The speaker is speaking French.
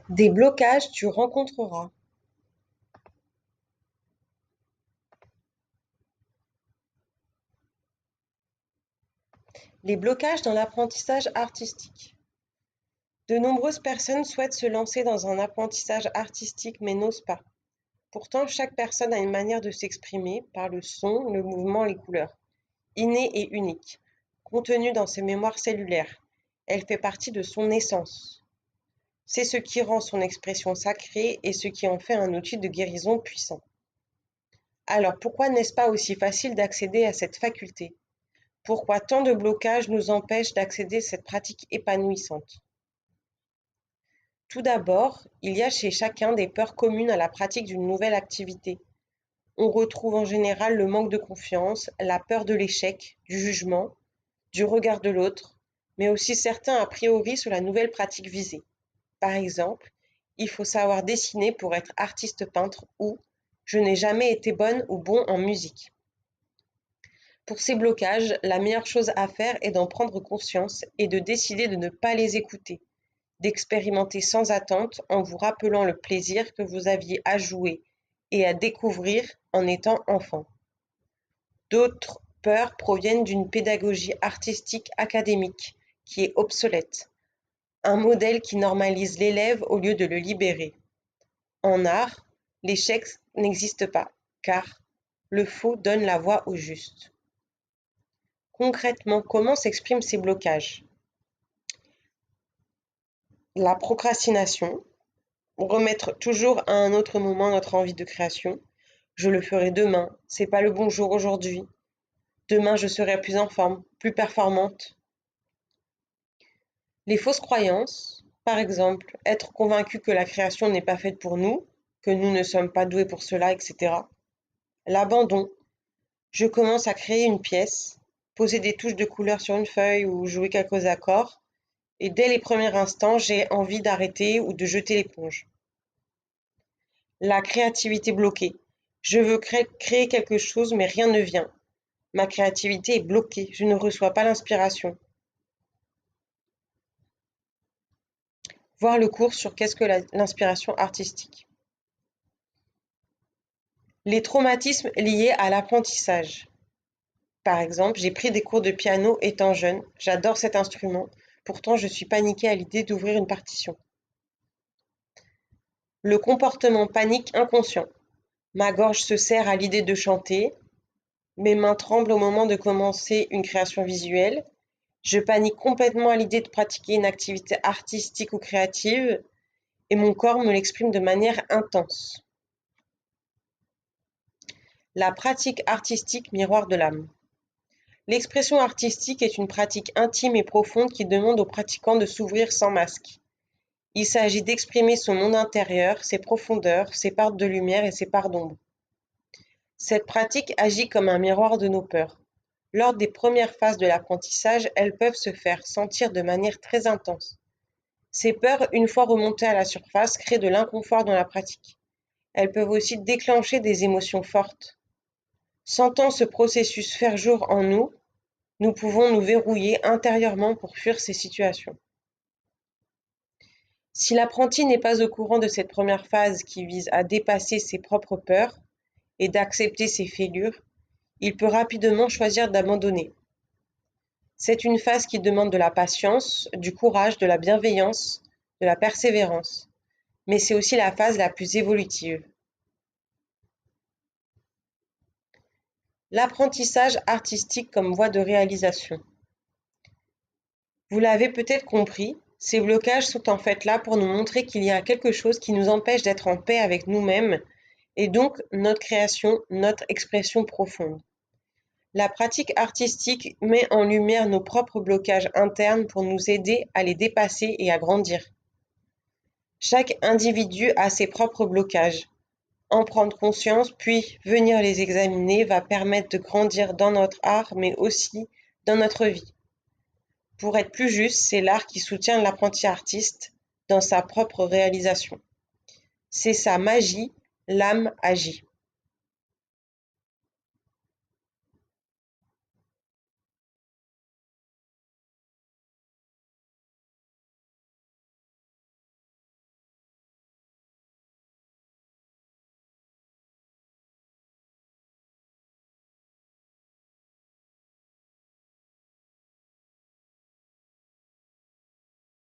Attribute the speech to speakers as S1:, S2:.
S1: Des blocages tu rencontreras. Les blocages dans l'apprentissage artistique. De nombreuses personnes souhaitent se lancer dans un apprentissage artistique mais n'osent pas. Pourtant, chaque personne a une manière de s'exprimer par le son, le mouvement, les couleurs, innée et unique, contenue dans ses mémoires cellulaires. Elle fait partie de son essence. C'est ce qui rend son expression sacrée et ce qui en fait un outil de guérison puissant. Alors pourquoi n'est-ce pas aussi facile d'accéder à cette faculté? Pourquoi tant de blocages nous empêchent d'accéder à cette pratique épanouissante? Tout d'abord, il y a chez chacun des peurs communes à la pratique d'une nouvelle activité. On retrouve en général le manque de confiance, la peur de l'échec, du jugement, du regard de l'autre, mais aussi certains a priori sur la nouvelle pratique visée. Par exemple, il faut savoir dessiner pour être artiste peintre ou je n'ai jamais été bonne ou bon en musique. Pour ces blocages, la meilleure chose à faire est d'en prendre conscience et de décider de ne pas les écouter, d'expérimenter sans attente en vous rappelant le plaisir que vous aviez à jouer et à découvrir en étant enfant. D'autres peurs proviennent d'une pédagogie artistique académique qui est obsolète, un modèle qui normalise l'élève au lieu de le libérer. En art, l'échec n'existe pas, car le faux donne la voix au juste. Concrètement, comment s'expriment ces blocages? La procrastination, remettre toujours à un autre moment notre envie de création. Je le ferai demain, c'est pas le bon jour aujourd'hui. Demain, je serai plus en forme, plus performante. Les fausses croyances, par exemple, être convaincu que la création n'est pas faite pour nous, que nous ne sommes pas doués pour cela, etc. L'abandon. Je commence à créer une pièce, poser des touches de couleur sur une feuille ou jouer quelques accords, et dès les premiers instants, j'ai envie d'arrêter ou de jeter l'éponge. La créativité bloquée. Je veux créer quelque chose, mais rien ne vient. Ma créativité est bloquée, je ne reçois pas l'inspiration. Voir le cours sur qu'est-ce que l'inspiration artistique. Les traumatismes liés à l'apprentissage. Par exemple, j'ai pris des cours de piano étant jeune, j'adore cet instrument, pourtant je suis paniquée à l'idée d'ouvrir une partition. Le comportement panique inconscient. Ma gorge se serre à l'idée de chanter, mes mains tremblent au moment de commencer une création visuelle, je panique complètement à l'idée de pratiquer une activité artistique ou créative, et mon corps me l'exprime de manière intense. La pratique artistique miroir de l'âme. L'expression artistique est une pratique intime et profonde qui demande aux pratiquants de s'ouvrir sans masque. Il s'agit d'exprimer son monde intérieur, ses profondeurs, ses parts de lumière et ses parts d'ombre. Cette pratique agit comme un miroir de nos peurs. Lors des premières phases de l'apprentissage, elles peuvent se faire sentir de manière très intense. Ces peurs, une fois remontées à la surface, créent de l'inconfort dans la pratique. Elles peuvent aussi déclencher des émotions fortes. Sentant ce processus faire jour en nous, nous pouvons nous verrouiller intérieurement pour fuir ces situations. Si l'apprenti n'est pas au courant de cette première phase qui vise à dépasser ses propres peurs et d'accepter ses fêlures, il peut rapidement choisir d'abandonner. C'est une phase qui demande de la patience, du courage, de la bienveillance, de la persévérance, mais c'est aussi la phase la plus évolutive. L'apprentissage artistique comme voie de réalisation. Vous l'avez peut-être compris, ces blocages sont en fait là pour nous montrer qu'il y a quelque chose qui nous empêche d'être en paix avec nous-mêmes et donc notre création, notre expression profonde. La pratique artistique met en lumière nos propres blocages internes pour nous aider à les dépasser et à grandir. Chaque individu a ses propres blocages. En prendre conscience, puis venir les examiner va permettre de grandir dans notre art, mais aussi dans notre vie. Pour être plus juste, c'est l'art qui soutient l'apprenti artiste dans sa propre réalisation. C'est sa magie, l'âme agit.